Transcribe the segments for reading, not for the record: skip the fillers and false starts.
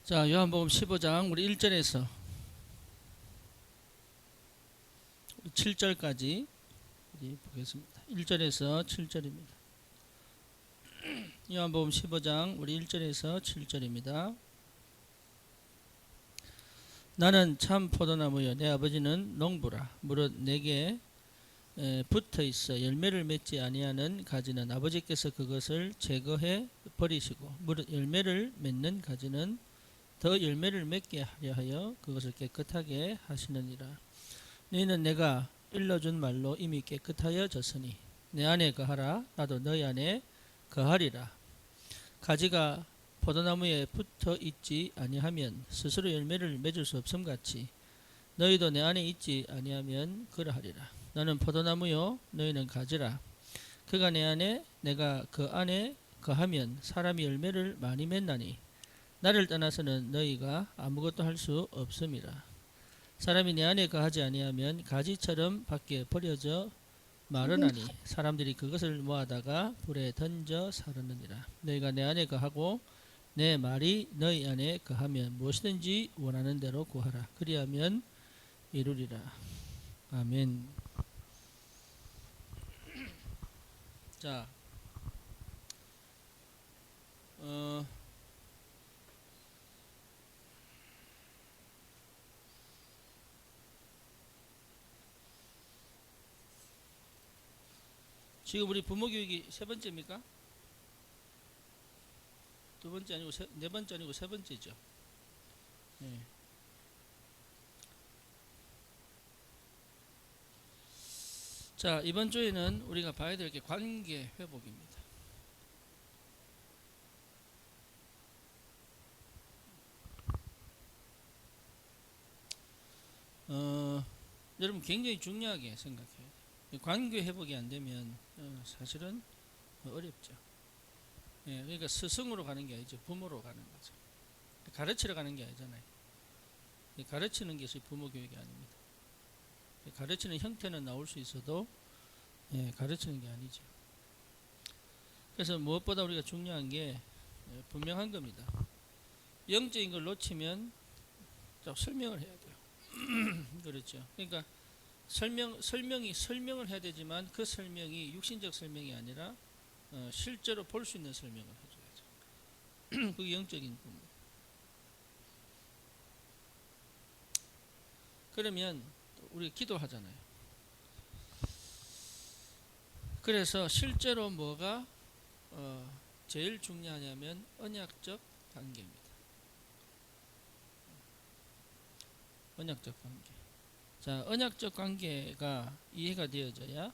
자, 요한복음 15장 우리 1절에서 7절까지 보겠습니다. 1절에서 7절입니다. 요한복음 15장 우리 1절에서 7절입니다. 나는 참 포도나무여 내 아버지는 농부라. 무릇 내게 붙어 있어 열매를 맺지 아니하는 가지는 아버지께서 그것을 제거해 버리시고, 무릇 열매를 맺는 가지는 더 열매를 맺게 하려 하여 그것을 깨끗하게 하시느니라. 너희는 내가 일러준 말로 이미 깨끗하여졌으니 내 안에 거하라. 나도 너희 안에 거하리라. 가지가 포도나무에 붙어 있지 아니하면 스스로 열매를 맺을 수 없음 같이 너희도 내 안에 있지 아니하면 그러하리라. 너는 포도나무요 너희는 가지라. 그가 내 안에 내가 그 안에 거하면 사람이 열매를 많이 맺나니 나를 떠나서는 너희가 아무것도 할 수 없음이라. 사람이 내 안에 거하지 아니하면 가지처럼 밖에 버려져 마르나니 사람들이 그것을 모아다가 불에 던져 사르느니라. 너희가 내 안에 거하고 내 말이 너희 안에 거하면 무엇이든지 원하는 대로 구하라. 그리하면 이루리라. 아멘. 자, 지금 우리 부모 교육이 세 번째입니까? 두 번째 아니고 네 번째 아니고 세 번째죠. 네. 자, 이번 주에는 우리가 봐야 될 게 관계 회복입니다. 여러분 굉장히 중요하게 생각해야 돼요. 관계 회복이 안 되면 사실은 어렵죠. 예, 그러니까 스승으로 가는 게 아니죠. 부모로 가는 거죠. 가르치러 가는 게 아니잖아요. 가르치는 것이 부모 교육이 아닙니다. 가르치는 형태는 나올 수 있어도 가르치는 게 아니죠. 그래서 무엇보다 우리가 중요한 게 분명한 겁니다. 영적인 걸 놓치면 설명을 해야 돼요. 그렇죠. 그러니까 설명을 해야 되지만 그 설명이 육신적 설명이 아니라 실제로 볼 수 있는 설명을 해줘야죠. 그게 영적인 부분. 그러면 우리가 기도하잖아요. 그래서 실제로 뭐가 제일 중요하냐면 언약적 관계입니다. 언약적 관계. 자, 언약적 관계가 이해가 되어져야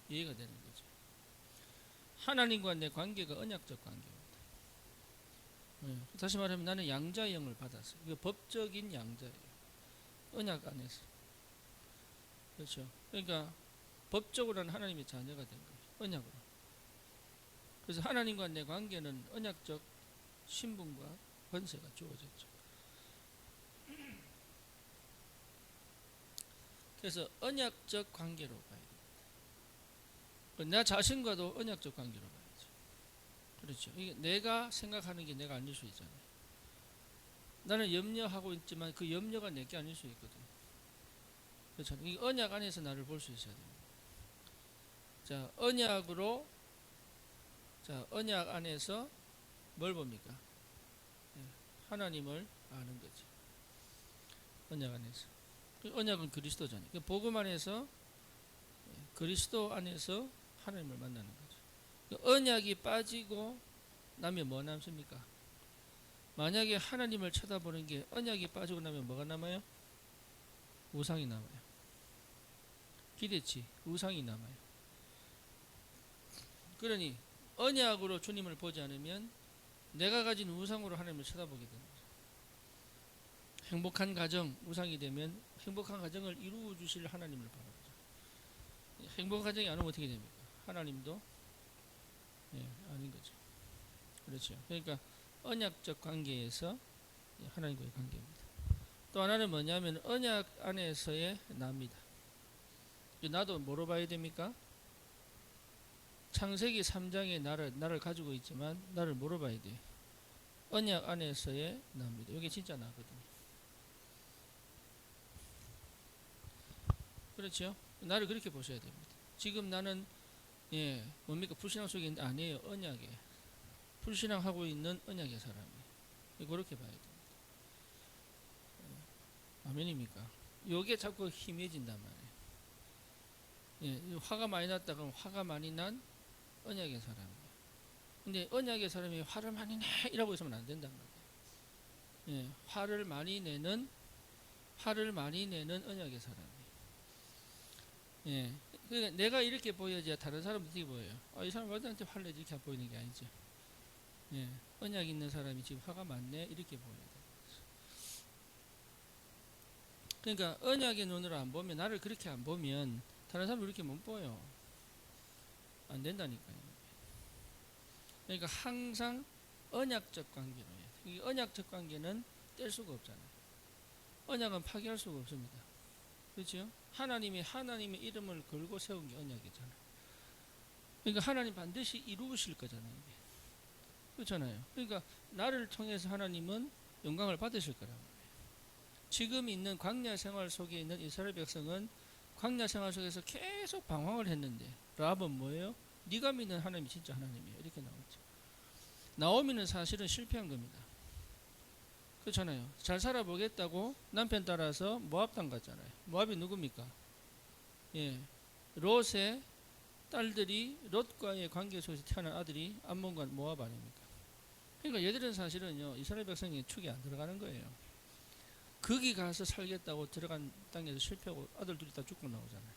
이해가 되는 거죠. 하나님과 내 관계가 언약적 관계입니다. 다시 말하면 나는 양자의 영을 받았어요. 이거 법적인 양자예요. 언약 안에서. 그렇죠. 그러니까 법적으로는 하나님의 자녀가 된 거예요. 언약으로. 그래서 하나님과 내 관계는 언약적 신분과 권세가 주어졌죠. 그래서 언약적 관계로 가야 됩니다. 나 자신과도 언약적 관계로 가야죠. 그렇죠. 이게 내가 생각하는 게 내가 아닐 수 있잖아요. 나는 염려하고 있지만 그 염려가 내게 아닐 수 있거든요. 그렇죠. 이 언약 안에서 나를 볼 수 있어야 됩니다. 자, 언약 안에서 뭘 봅니까? 하나님을 아는 거죠. 언약 안에서. 언약은 그리스도잖아요. 복음 안에서 그리스도 안에서 하나님을 만나는 거죠. 언약이 빠지고 나면 뭐 남습니까? 만약에 하나님을 쳐다보는 게 언약이 빠지고 나면 뭐가 남아요? 우상이 남아요. 기대치, 우상이 남아요. 그러니 언약으로 주님을 보지 않으면 내가 가진 우상으로 하나님을 쳐다보게 됩니다. 행복한 가정, 우상이 되면 행복한 가정을 이루어 주실 하나님을 바라보죠. 행복한 가정이 안 오면 어떻게 됩니까? 하나님도 아닌 거죠. 그렇죠. 그러니까 언약적 관계에서 하나님과의 관계입니다. 또 하나는 뭐냐면 언약 안에서의 나입니다. 나도 뭐로 봐야 됩니까? 창세기 3장의 나를 가지고 있지만 나를 물어봐야 돼. 언약 안에서의 나입니다. 이게 진짜 나거든요. 그렇죠? 나를 그렇게 보셔야 됩니다. 지금 나는 뭡니까? 불신앙 속에 있는데 아니에요. 언약에. 불신앙하고 있는 언약의 사람이에요. 그렇게 봐야 됩니다. 아멘입니까? 요게 자꾸 희미해진단 말이에요. 화가 많이 났다 그러면 화가 많이 난 언약의 사람이에요. 근데 언약의 사람이 화를 많이 내 이라고 있으면 안 된단 말이에요. 화를 많이 내는 언약의 사람이에요. 그러니까 내가 이렇게 보여야 다른 사람은 어떻게 보여요? 이 사람 어디한테 화를 내지 이렇게 보이는 게 아니죠. 언약 있는 사람이 지금 화가 많네 이렇게 보여야 돼. 그러니까 언약의 눈으로 안 보면, 나를 그렇게 안 보면 다른 사람을 이렇게 못 보여. 안 된다니까요. 그러니까 항상 언약적 관계로 해야 돼. 이 언약적 관계는 뗄 수가 없잖아요. 언약은 파기할 수가 없습니다. 그렇죠? 하나님의 이름을 걸고 세운 게 언약이잖아요. 그러니까 하나님 반드시 이루실 거잖아요. 이게. 그렇잖아요. 그러니까 나를 통해서 하나님은 영광을 받으실 거란 말이에요. 지금 있는 광야 생활 속에 있는 이스라엘 백성은 광야 생활 속에서 계속 방황을 했는데, 라합은 뭐예요? 네가 믿는 하나님이 진짜 하나님이에요. 이렇게 나오죠. 나오미는 사실은 실패한 겁니다. 그렇잖아요. 잘 살아보겠다고 남편 따라서 모압 땅 갔잖아요. 모압이 누굽니까? 롯의 딸들이, 롯과의 관계 속에서 태어난 아들이 암몬과 모압 아닙니까? 그러니까 얘들은 사실은요, 이스라엘 백성의 축에 안 들어가는 거예요. 거기 가서 살겠다고 들어간 땅에서 실패하고 아들 둘이 다 죽고 나오잖아요.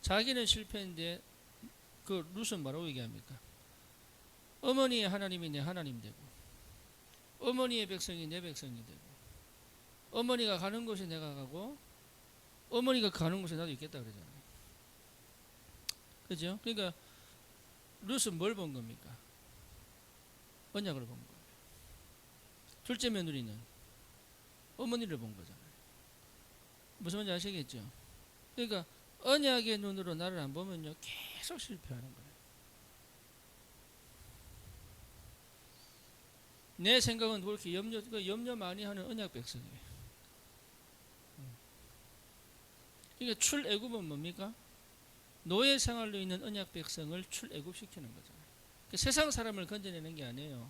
자기는 실패인데 그 룻은 뭐라고 얘기합니까? 어머니의 하나님이 내 하나님 되고, 어머니의 백성이 내 백성이 되고, 어머니가 가는 곳에 내가 가고, 어머니가 가는 곳에 나도 있겠다 그러잖아요. 그죠? 그러니까 룻은 뭘 본 겁니까? 언약을 본 거예요. 둘째 며느리는 어머니를 본 거잖아요. 무슨 말인지 아시겠죠? 그러니까 언약의 눈으로 나를 안 보면요, 계속 실패하는 거예요. 내 생각은 그렇게 염려 많이 하는 언약 백성이에요. 그러니까 출애굽은 뭡니까? 노예 생활로 있는 언약 백성을 출애굽시키는 거잖아요. 그러니까 세상 사람을 건져내는 게 아니에요.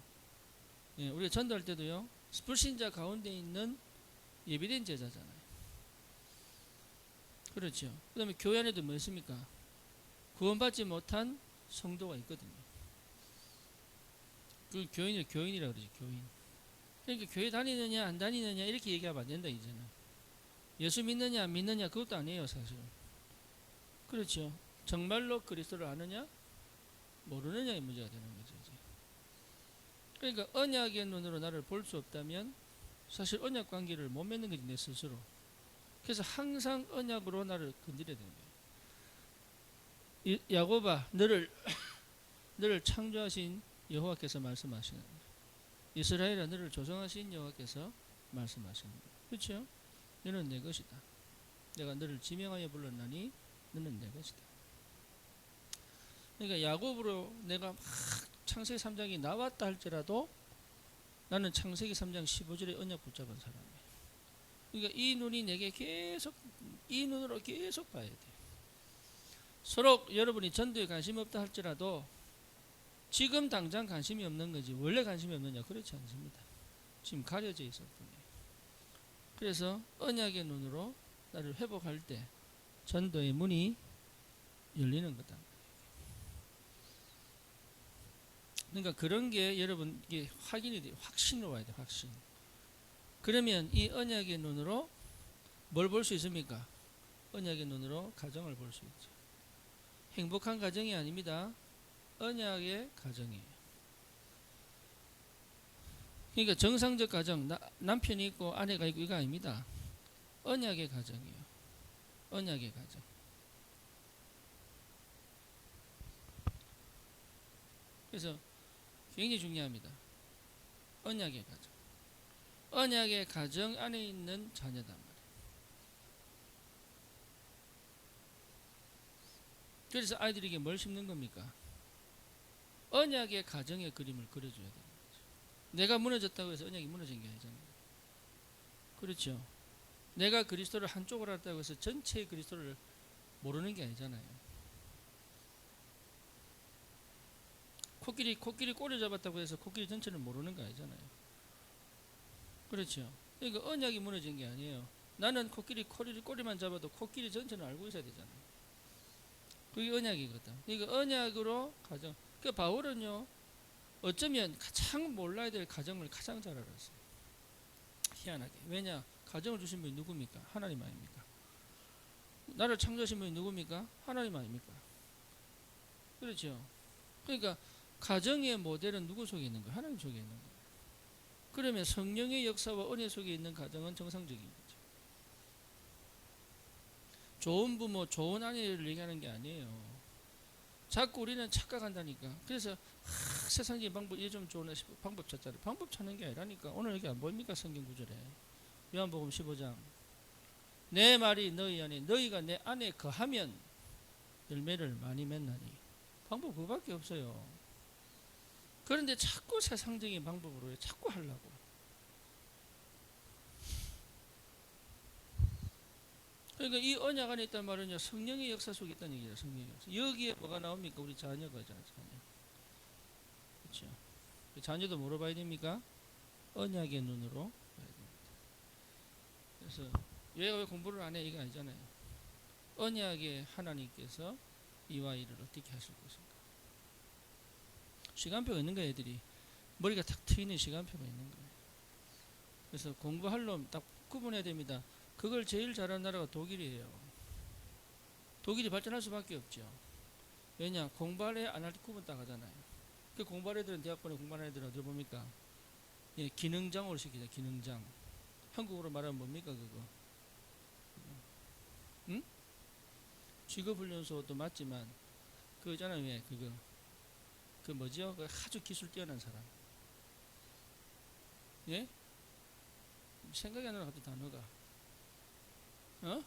우리가 전도할 때도요, 불신자 가운데 있는 예비된 제자잖아요. 그렇죠. 그 다음에 교회 안에도 뭐 있습니까? 구원받지 못한 성도가 있거든요. 그 교인이라고 그러지, 교인. 그러니까 교회 다니느냐 안 다니느냐 이렇게 얘기하면 안 된다, 이제는. 예수 믿느냐 안 믿느냐 그것도 아니에요, 사실. 그렇죠. 정말로 그리스도를 아느냐 모르느냐의 문제가 되는 거죠, 이제. 그러니까 언약의 눈으로 나를 볼 수 없다면 사실 언약 관계를 못 맺는 거지, 내 스스로. 그래서 항상 언약으로 나를 건드려야 되는 거예요. 야곱아, 너를 창조하신 여호와께서 말씀하시는 거예요. 이스라엘아, 너를 조성하신 여호와께서 말씀하시는 거예요. 그렇죠? 너는 내 것이다. 내가 너를 지명하여 불렀나니 너는 내 것이다. 그러니까 야곱으로 내가 막 창세기 3장이 나왔다 할지라도 나는 창세기 3장 15절의 언약 붙잡은 사람이에요. 그러니까 이 눈이 내게 계속, 이 눈으로 계속 봐야 돼. 서로 여러분이 전도에 관심 없다 할지라도 지금 당장 관심이 없는 거지 원래 관심이 없느냐, 그렇지 않습니다. 지금 가려져 있을 뿐이에요. 그래서 언약의 눈으로 나를 회복할 때 전도의 문이 열리는 거다. 그러니까 그런 게 여러분 이게 확인이 돼요. 확신으로 와야 돼, 확신. 그러면 이 언약의 눈으로 뭘 볼 수 있습니까? 언약의 눈으로 가정을 볼 수 있죠. 행복한 가정이 아닙니다. 언약의 가정이에요. 그러니까 정상적 가정, 남편이 있고 아내가 있고 이거 아닙니다. 언약의 가정이에요. 언약의 가정. 그래서 굉장히 중요합니다. 언약의 가정. 언약의 가정 안에 있는 자녀단 말이에요. 그래서 아이들에게 뭘 심는 겁니까? 언약의 가정의 그림을 그려줘야 되는 거죠. 내가 무너졌다고 해서 언약이 무너진 게 아니잖아요. 그렇죠. 내가 그리스도를 한쪽으로 했다고 해서 전체의 그리스도를 모르는 게 아니잖아요. 코끼리 꼬리 잡았다고 해서 코끼리 전체를 모르는 거 아니잖아요. 그렇죠. 그러니까 언약이 무너진 게 아니에요. 나는 코끼리 꼬리만 잡아도 코끼리 전체는 알고 있어야 되잖아요. 그게 언약이거든. 그러니까 언약으로 가정. 그 바울은요, 어쩌면 가장 몰라야 될 가정을 가장 잘 알았어요. 희한하게. 왜냐? 가정을 주신 분이 누굽니까? 하나님 아닙니까? 나를 창조하신 분이 누굽니까? 하나님 아닙니까? 그렇죠. 그러니까 가정의 모델은 누구 속에 있는 거예요? 하나님 속에 있는 거예요. 그러면 성령의 역사와 은혜 속에 있는 가정은 정상적인 거죠. 좋은 부모, 좋은 아내를 얘기하는 게 아니에요. 자꾸 우리는 착각한다니까. 그래서 세상적인 방법, 이게 좀 좋은 방법 찾자래. 방법 찾는 게 아니라니까. 오늘 여기 안 보입니까? 성경 구절에. 요한복음 15장. 내 말이 너희 안에, 너희가 내 안에 거하면 열매를 많이 맺나니. 방법 그거밖에 없어요. 그런데 자꾸 세상적인 방법으로 자꾸 하려고. 그러니까 이 언약 안에 있다는 말은요, 성령의 역사 속에 있다는 얘기예요. 성령의 역사. 여기에 뭐가 나옵니까? 우리 자녀가 있잖아요. 자녀. 그렇죠. 자녀도 뭐로 봐야 됩니까? 언약의 눈으로 봐야 됩니다. 그래서 얘가 왜 공부를 안 해? 이거 아니잖아요. 언약의 하나님께서 이와 이를 어떻게 하실 것인가. 시간표가 있는 거예요. 애들이 머리가 탁 트이는 시간표가 있는 거예요. 그래서 공부할 놈 딱 구분해야 됩니다. 그걸 제일 잘하는 나라가 독일이에요. 독일이 발전할 수밖에 없죠. 왜냐? 공부할래 안 할 때 구분 딱 하잖아요. 그 공부할 애들은 대학원에 공부하는 애들은 어디 봅니까? 예, 기능장으로 시키자. 기능장. 한국어로 말하면 뭡니까 그거? 응? 직업훈련소도 맞지만 그거 있잖아요. 왜 그거? 그 뭐죠? 그 아주 기술 뛰어난 사람. 예? 생각이 안 나는 갑자기 단어가. 어?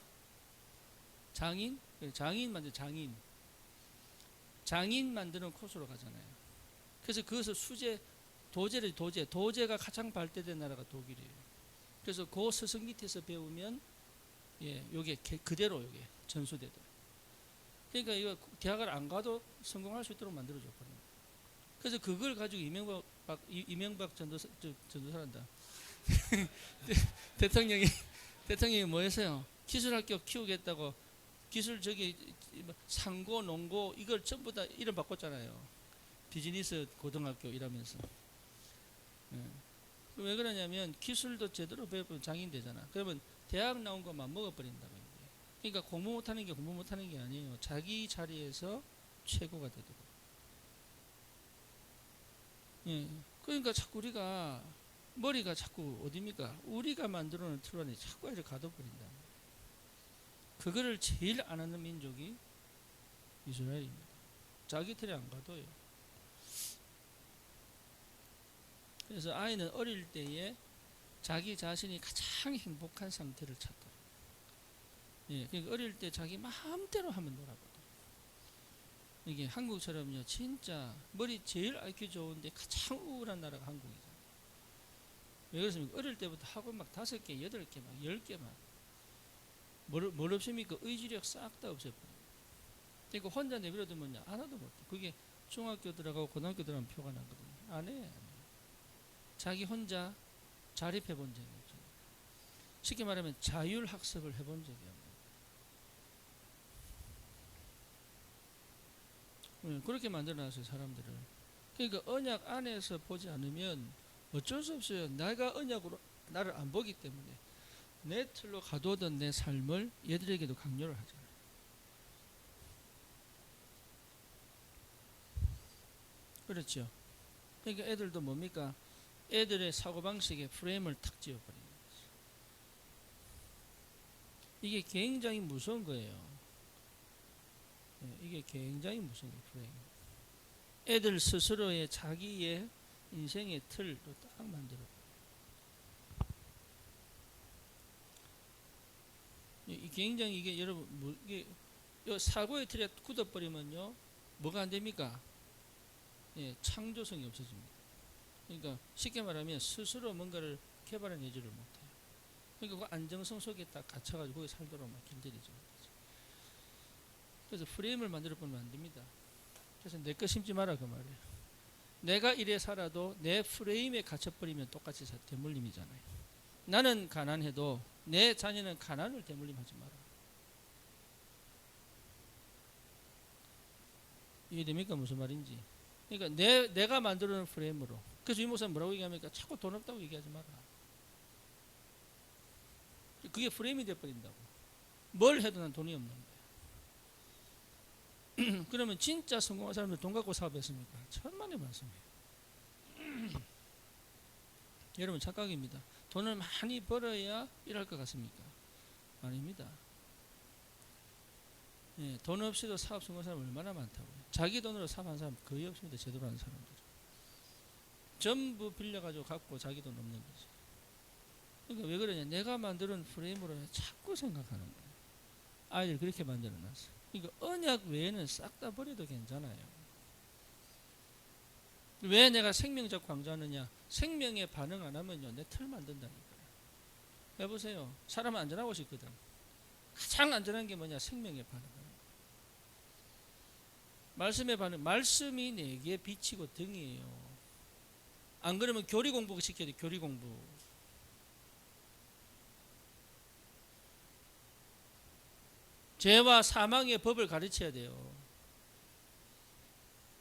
장인? 장인 만든 장인. 장인 만드는 코스로 가잖아요. 그래서 그것을 도제가 가장 발달된 나라가 독일이에요. 그래서 그 스승 밑에서 배우면 예, 요게 그대로 요게 전수되더라고요. 그러니까 이거 대학을 안 가도 성공할 수 있도록 만들어줬거든요. 그래서 그걸 가지고 이명박 전도사란다. 대통령이 뭐 했어요? 기술학교 키우겠다고 기술 상고, 농고 이걸 전부 다 이름 바꿨잖아요. 비즈니스 고등학교 이러면서. 예. 왜 그러냐면 기술도 제대로 배우면 장인 되잖아. 그러면 대학 나온 것만 먹어버린다고. 그러니까 공부 못하는 게 아니에요. 자기 자리에서 최고가 되도록. 예. 그러니까 자꾸 우리가 머리가 자꾸 어디입니까? 우리가 만들어놓은 틀 안에 자꾸 이렇게 가둬버린다. 그거를 제일 안 하는 민족이 이스라엘입니다. 자기 틀에 안 가둬요. 그래서 아이는 어릴 때에 자기 자신이 가장 행복한 상태를 찾도록. 예, 그러니까 어릴 때 자기 마음대로 하면 놀아거든. 이게 한국처럼요, 진짜 머리 제일 IQ 좋은데 가장 우울한 나라가 한국이잖아요. 왜 그렇습니까? 어릴 때부터 학원 막 5개, 8개, 막 10개 막. 뭘 없습니까? 의지력 싹 다 없애버려요. 그러니까 혼자 내버려두면요, 하나도 못해. 그게 중학교 들어가고 고등학교 들어가면 표가 나거든요. 안 해. 자기 혼자 자립해 본 적이 없어요. 쉽게 말하면 자율학습을 해본 적이 없어요. 그렇게 만들어놨어요, 사람들을. 그러니까 언약 안에서 보지 않으면 어쩔 수 없어요. 내가 언약으로 나를 안 보기 때문에 내 틀로 가둬둔 내 삶을 얘들에게도 강요를 하잖아요. 그렇죠. 그러니까 애들도 뭡니까? 애들의 사고방식에 프레임을 탁 지어버리는 거죠. 이게 굉장히 무서운 거예요. 이게 굉장히 무서운 거예요, 프레임. 애들 스스로의 자기의 인생의 틀도 딱 만들어. 굉장히 이게 여러분 이게 사고의 틀에 굳어버리면요 뭐가 안 됩니까? 창조성이 없어집니다. 그러니까 쉽게 말하면 스스로 뭔가를 개발해내지를 못해요. 그러니까 그 안정성 속에 딱 갇혀가지고 거기 살도록 막 길들이죠. 그래서 프레임을 만들어 보면 안 됩니다. 그래서 내 거 심지 마라 그 말이에요. 내가 이래 살아도 내 프레임에 갇혀버리면 똑같이 대물림이잖아요. 나는 가난해도 내 자녀는 가난을 대물림하지 마라. 이해됩니까? 무슨 말인지. 그러니까 내가 만들어놓은 프레임으로. 그래서 이 목사님 뭐라고 얘기합니까? 자꾸 돈 없다고 얘기하지 마라. 그게 프레임이 돼버린다고. 뭘 해도 난 돈이 없는 거야. 그러면 진짜 성공한 사람들 돈 갖고 사업했습니까? 천만의 말씀이에요. 여러분 착각입니다. 돈을 많이 벌어야 일할 것 같습니까? 아닙니다. 돈 없이도 사업 성공한 사람 얼마나 많다고요. 자기 돈으로 사업한 사람 거의 없습니다. 제대로 하는 사람들. 전부 빌려가지고 갖고 자기 돈 없는 거지. 그러니까 왜 그러냐. 내가 만드는 프레임으로 자꾸 생각하는 거예요. 아이들 그렇게 만들어놨어. 그러니까 언약 외에는 싹 다 버려도 괜찮아요. 왜 내가 생명적 강조하느냐. 생명에 반응 안 하면요. 내 틀 만든다니까요. 해보세요. 사람은 안전하고 싶거든. 가장 안전한 게 뭐냐. 생명에 반응하는 거. 말씀에 반응. 말씀이 내게 빛이고 등이에요. 안 그러면 교리 공부 시켜야 돼. 교리 공부. 죄와 사망의 법을 가르쳐야 돼요.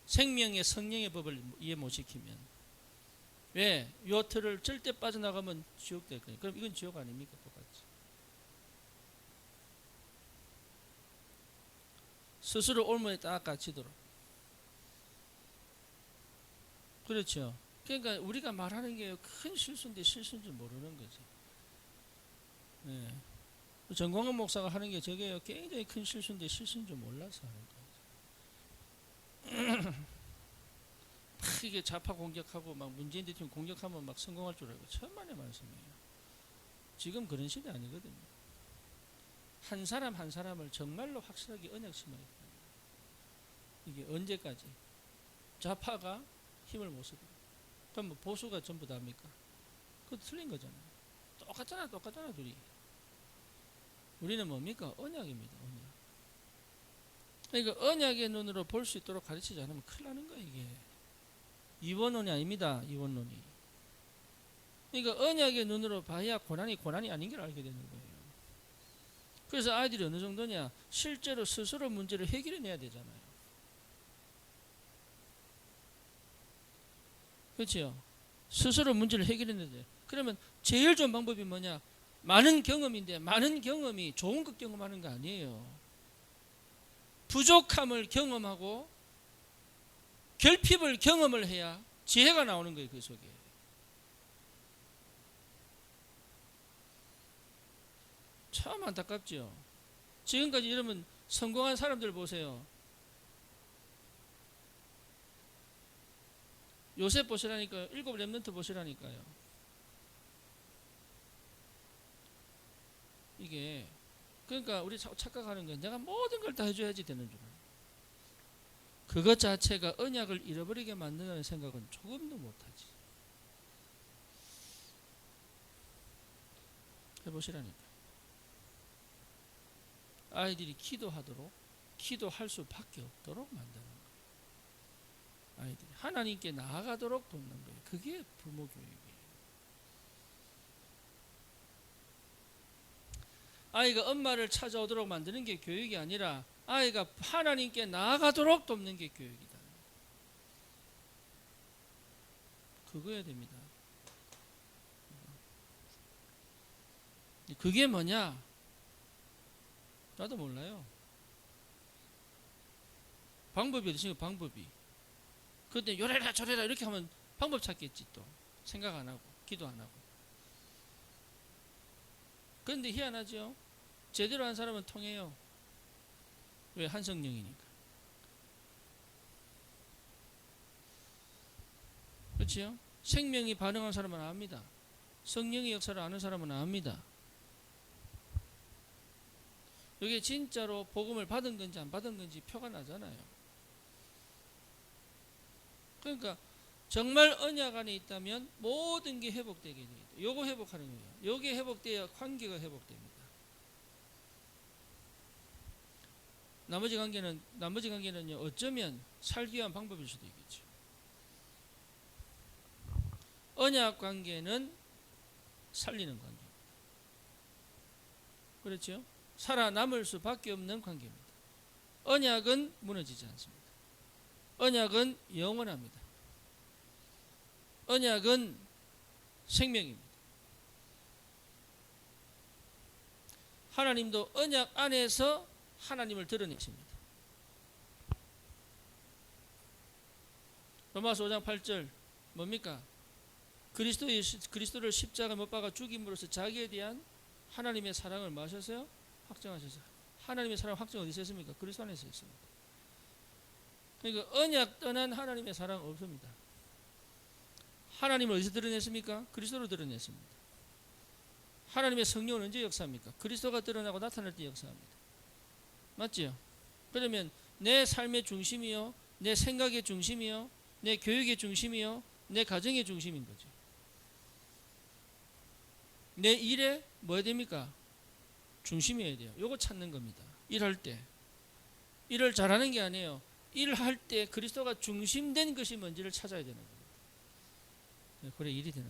생명의 성령의 법을 이해 못 시키면. 왜? 요 틀을 절대 빠져나가면 지옥 될 거예요. 그럼 이건 지옥 아닙니까? 똑같이. 스스로 올무에 딱 갇히도록. 그렇죠. 그러니까 우리가 말하는 게 큰 실수인데 실수인 줄 모르는 거지. 네. 정광훈 목사가 하는 게 저게 굉장히 큰 실수인데 실수인 줄 몰라서 하는 거예요. 막 이게 좌파 공격하고 막 문재인 대통령 공격하면 막 성공할 줄 알고 천만의 말씀이에요. 지금 그런 시대 아니거든요. 한 사람 한 사람을 정말로 확실하게 언약 심어야 돼요. 이게 언제까지? 좌파가 힘을 못 쓰고 그럼 뭐 보수가 전부 다입니까? 그것도 틀린 거잖아요. 똑같잖아 둘이. 우리는 뭡니까? 언약입니다. 언약. 그러니까 언약의 눈으로 볼 수 있도록 가르치지 않으면 큰일 나는 거야 이게. 이원론이 아닙니다. 이원론이. 그러니까 언약의 눈으로 봐야 고난이 아닌 걸 알게 되는 거예요. 그래서 아이들이 어느 정도냐. 실제로 스스로 문제를 해결해내야 되잖아요. 그렇죠? 스스로 문제를 해결해내야 돼요. 그러면 제일 좋은 방법이 뭐냐. 많은 경험인데 많은 경험이 좋은 것 경험하는 거 아니에요. 부족함을 경험하고 결핍을 경험을 해야 지혜가 나오는 거예요. 그 속에. 참 안타깝죠. 지금까지 여러분 성공한 사람들 보세요. 요셉 보시라니까요. 7 렘넌트 보시라니까요. 이게 그러니까 우리 착각하는 건 내가 모든 걸 다 해줘야지 되는 줄 알아요. 그것 자체가 언약을 잃어버리게 만드는 생각은 조금도 못하지. 해보시라니까. 아이들이 기도할 수밖에 없도록 만드는 거예요. 아이들이 하나님께 나아가도록 돕는 거예요. 그게 부모 교육이에요. 아이가 엄마를 찾아오도록 만드는 게 교육이 아니라 아이가 하나님께 나아가도록 돕는 게 교육이다. 그거야 됩니다. 그게 뭐냐? 나도 몰라요. 방법이 어디서 방법이. 그런데 요래라 저래라 이렇게 하면 방법 찾겠지 또. 생각 안 하고 기도 안 하고. 그런데 희한하죠. 제대로 한 사람은 통해요. 왜? 한성령이니까. 그렇죠? 생명이 반응한 사람은 압니다. 성령의 역사를 아는 사람은 압니다. 이게 진짜로 복음을 받은 건지 안 받은 건지 표가 나잖아요. 그러니까 정말 언약 안에 있다면 모든 게 회복되게 돼요. 요거 회복하는 거예요. 요게 회복돼야 관계가 회복됩니다. 나머지 관계는요, 어쩌면 살기 위한 방법일 수도 있겠죠. 언약 관계는 살리는 관계입니다. 그렇죠? 살아남을 수밖에 없는 관계입니다. 언약은 무너지지 않습니다. 언약은 영원합니다. 언약은 생명입니다. 하나님도 언약 안에서 하나님을 드러내십니다. 로마서 5장 8절 뭡니까? 그리스도를 십자가 못 박아 죽임으로써 자기에 대한 하나님의 사랑을 뭐 하셨어요? 확정하셨어요. 하나님의 사랑 확정 어디서 했습니까? 그리스도 안에서 했습니다. 그러니까 언약 떠난 하나님의 사랑 없습니다. 하나님을 어디서 드러냈습니까? 그리스도로 드러냈습니다. 하나님의 성령은 언제 역사합니까? 그리스도가 드러나고 나타날 때 역사합니다. 맞지요? 그러면 내 삶의 중심이요, 내 생각의 중심이요, 내 교육의 중심이요, 내 가정의 중심인 거죠. 내 일에 뭐 해야 됩니까? 중심이어야 돼요. 요거 찾는 겁니다. 일할 때. 일을 잘하는 게 아니에요. 일할 때 그리스도가 중심된 것이 뭔지를 찾아야 되는 겁니다. 그래 일이 되는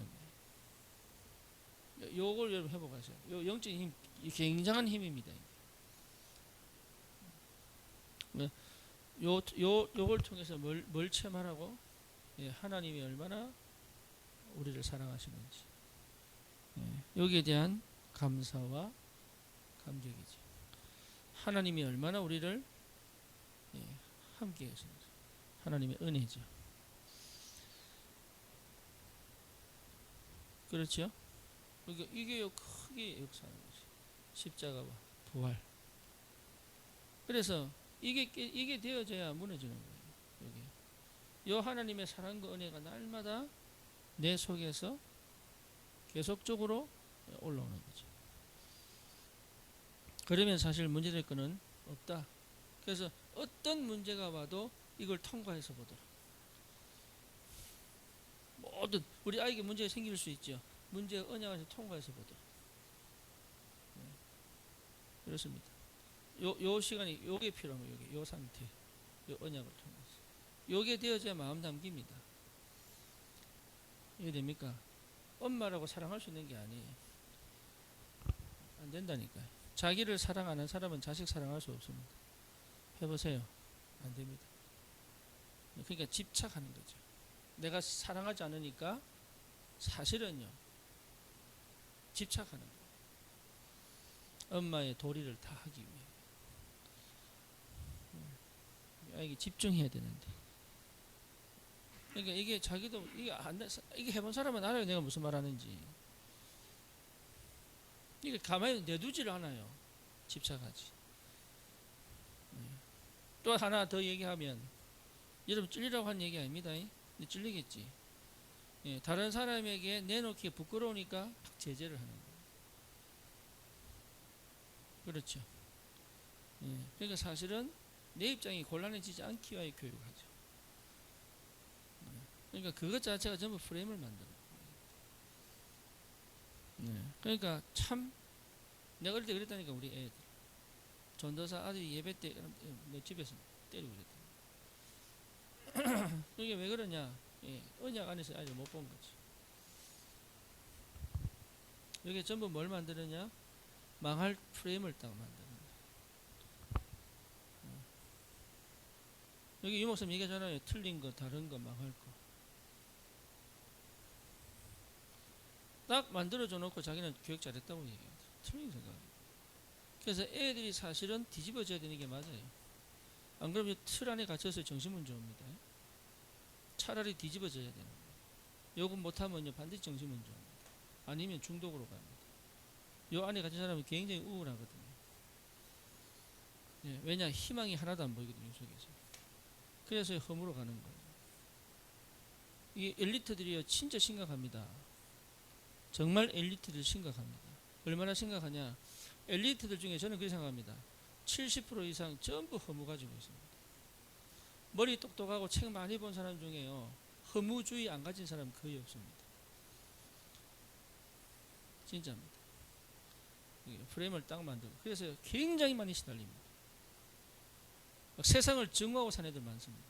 거예요. 요걸 여러분 회복하세요. 요 영적인 힘, 굉장한 힘입니다. 요걸 통해서 뭘 체험하라고? 예, 하나님이 얼마나 우리를 사랑하시는지. 예, 여기에 대한 감사와 감격이죠. 하나님이 얼마나 우리를 함께 하시는지. 하나님의 은혜죠. 그렇죠? 그러니까 이게 크게 역사하는 거지. 십자가와 부활. 그래서 이게 되어져야 무너지는 거예요. 여기. 요 하나님의 사랑과 은혜가 날마다 내 속에서 계속적으로 올라오는 거죠. 그러면 사실 문제될 거는 없다. 그래서 어떤 문제가 와도 이걸 통과해서 보도록. 모든 우리 아이에게 문제가 생길 수 있죠. 문제 언약에서 통과해서 보도록. 그렇습니다. 요 시간이 요게 필요한 거예요. 요게 요 상태, 요 언약을 통해서. 요게 되어져야 마음 담깁니다. 이해 됩니까? 엄마라고 사랑할 수 있는 게 아니에요. 안 된다니까요. 자기를 사랑하는 사람은 자식 사랑할 수 없습니다. 해보세요. 안 됩니다. 그러니까 집착하는 거죠. 내가 사랑하지 않으니까 사실은요 집착하는 거예요. 엄마의 도리를 다 하기 위해. 이게 집중해야 되는데. 그러니까 이게 자기도 이게 해본 사람은 알아요. 내가 무슨 말하는지. 이게 가만히 내두지를 않아요. 집착하지. 또 하나 더 얘기하면 여러분 찔리라고 한 얘기 아닙니다. 근데 찔리겠지. 다른 사람에게 내놓기 부끄러우니까 제재를 하는 거예요. 그렇죠. 그러니까 사실은 내 입장이 곤란해지지 않기 위해 교육하죠. 그러니까 그것 자체가 전부 프레임을 만드는 거예요. 그러니까 참 내가 어릴 때 그랬다니까 우리 애들. 전도사 아들이 예배 때 내 집에서 때리고 그랬다. 이게 왜 그러냐? 언약 안에서 아직 못 본 거지. 여기 전부 뭘 만드느냐? 망할 프레임을 딱 만드는 거야. 여기 유목사님 얘기하잖아요. 틀린 거, 다른 거, 망할 거. 딱 만들어줘 놓고 자기는 교육 잘했다고 얘기해요. 틀린 생각. 그래서 애들이 사실은 뒤집어져야 되는 게 맞아요. 안 그러면 틀 안에 갇혀서 정신문제 옵니다. 차라리 뒤집어져야 되는 거예요. 요금 못하면요 반드시 정신문제 옵니다. 아니면 중독으로 갑니다. 요 안에 갇힌 사람은 굉장히 우울하거든요. 왜냐 희망이 하나도 안 보이거든요 속에서. 그래서 허물어 가는 거예요. 이 엘리트들이요 진짜 심각합니다. 정말 엘리트들 심각합니다. 얼마나 심각하냐? 엘리트들 중에 저는 그렇게 생각합니다. 70% 이상 전부 허무 가지고 있습니다. 머리 똑똑하고 책 많이 본 사람 중에요. 허무주의 안 가진 사람 거의 없습니다. 진짜입니다. 프레임을 딱 만들고 그래서 굉장히 많이 시달립니다. 세상을 증오하고 사는 애들 많습니다.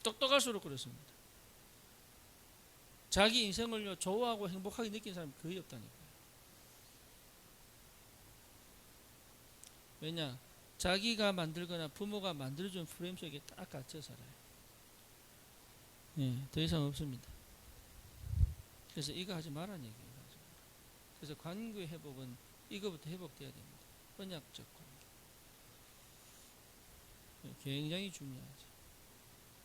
똑똑할수록 그렇습니다. 자기 인생을 좋아하고 행복하게 느낀 사람이 거의 없다니까요. 왜냐? 자기가 만들거나 부모가 만들어준 프레임 속에 딱 갇혀 살아요. 더 이상 없습니다. 그래서 이거 하지 말라는 얘기예요. 그래서 관계의 회복은 이거부터 회복돼야 됩니다. 언약적 관계. 굉장히 중요하죠.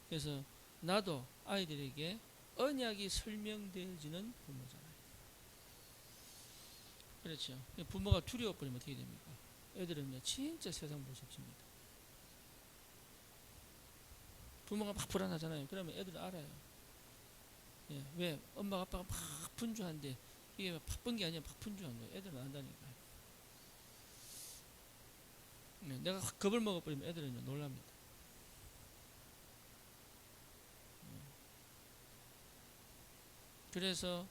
그래서 나도 아이들에게 언약이 설명되어지는 부모잖아요. 그렇죠. 부모가 두려워버리면 어떻게 됩니까? 애들은 진짜 세상 무섭습니다. 부모가 막 불안하잖아요. 그러면 애들은 알아요. 예, 왜? 엄마 아빠가 막 분주한데 이게 바쁜 게 아니라 막 분주한 거예요. 애들은 안다니까요. 네, 내가 겁을 먹어버리면 애들은 놀랍니다. 그래서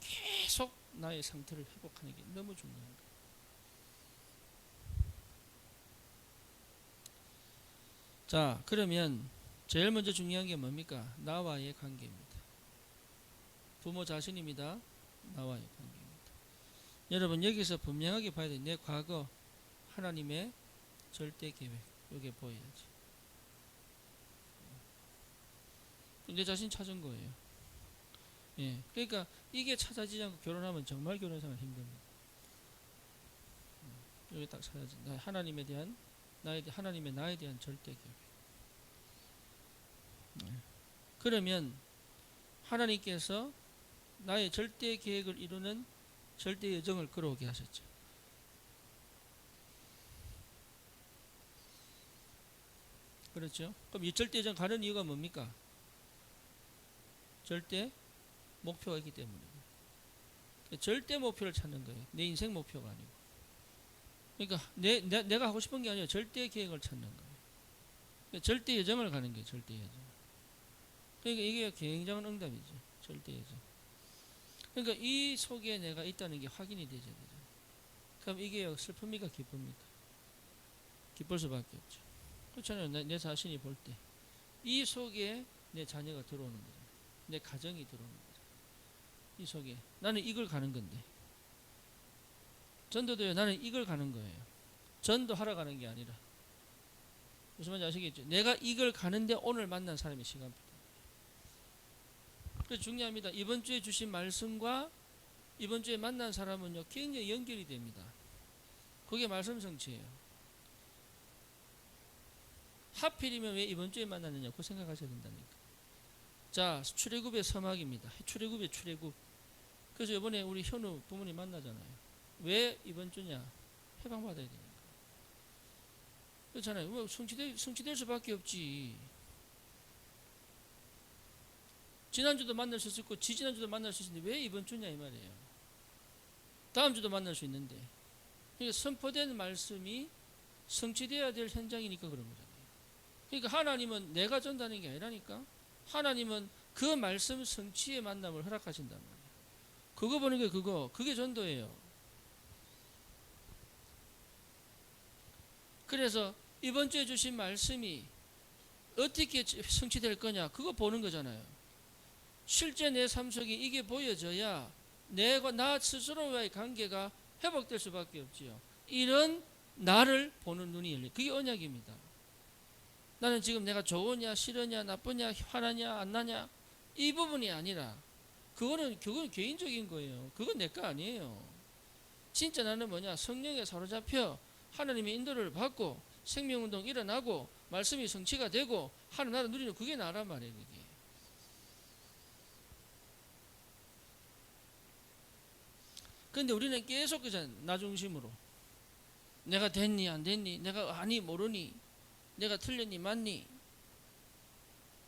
계속 나의 상태를 회복하는 게 너무 중요한 거예요. 자, 그러면 제일 먼저 중요한 게 뭡니까? 나와의 관계입니다. 부모 자신입니다. 나와의 관계입니다. 여러분 여기서 분명하게 봐야 돼요. 내 과거 하나님의 절대 계획 이게 보여야지. 내 자신 찾은 거예요. 예, 그러니까 이게 찾아지지 않고 결혼하면 정말 결혼 생활 힘듭니다. 여기 딱 찾아지. 하나님에 대한 하나님의 나에 대한 절대 계획. 그러면 하나님께서 나의 절대 계획을 이루는 절대 여정을 걸어오게 하셨죠. 그렇죠? 그럼 이 절대 여정 가는 이유가 뭡니까? 절대 목표가 있기 때문이고. 절대 목표를 찾는 거예요. 내 인생 목표가 아니고. 그러니까 내가 하고 싶은 게 아니라 절대 계획을 찾는 거예요. 그러니까 절대 여정을 가는 거예요. 절대 여정. 그러니까 이게 굉장한 응답이죠. 절대 여정. 그러니까 이 속에 내가 있다는 게 확인이 되죠. 그럼 이게 슬픕니까? 기쁩니까? 기쁠 수밖에 없죠. 그렇잖아요. 내 자신이 볼 때. 이 속에 내 자녀가 들어오는 거죠. 내 가정이 들어오는 거죠. 이 속에. 나는 이걸 가는 건데. 전도도요. 나는 이걸 가는 거예요. 전도하러 가는 게 아니라. 무슨 말인지 아시겠죠? 내가 이걸 가는데 오늘 만난 사람의 시간부터. 그래서 중요합니다. 이번 주에 주신 말씀과 이번 주에 만난 사람은요. 굉장히 연결이 됩니다. 그게 말씀 성취예요. 하필이면 왜 이번 주에 만났느냐 그 생각하셔야 된다니까. 자, 출애굽의 서막입니다. 출애굽의 출애굽. 그래서 이번에 우리 현우 부모님 만나잖아요. 왜 이번 주냐? 해방받아야 되니까. 그렇잖아요. 뭐 성취될 수밖에 없지. 지난주도 만날 수 있고 지지난주도 만날 수 있는데 왜 이번 주냐 이 말이에요. 다음 주도 만날 수 있는데. 그러니까 선포된 말씀이 성취되어야 될 현장이니까 그런 거잖아요. 그러니까 하나님은 내가 전다는 게 아니라니까. 하나님은 그 말씀 성취의 만남을 허락하신단 말이에요. 그거 보는 게 그게 전도예요. 그래서 이번 주에 주신 말씀이 어떻게 성취될 거냐 그거 보는 거잖아요. 실제 내 삶 속에 이게 보여져야 나 스스로와의 관계가 회복될 수밖에 없지요. 이런 나를 보는 눈이 열려. 그게 언약입니다. 나는 지금 내가 좋으냐 싫으냐 나쁘냐 화나냐 안 나냐 이 부분이 아니라 그건 개인적인 거예요. 그건 내 거 아니에요. 진짜 나는 뭐냐 성령에 사로잡혀 하나님의 인도를 받고 생명운동 일어나고 말씀이 성취가 되고 하나님 나라 누리는 그게 나란 말이에요. 그게. 그런데 우리는 계속 그잖아요. 나 중심으로 내가 됐니 안 됐니 내가 아니 모르니 내가 틀렸니 맞니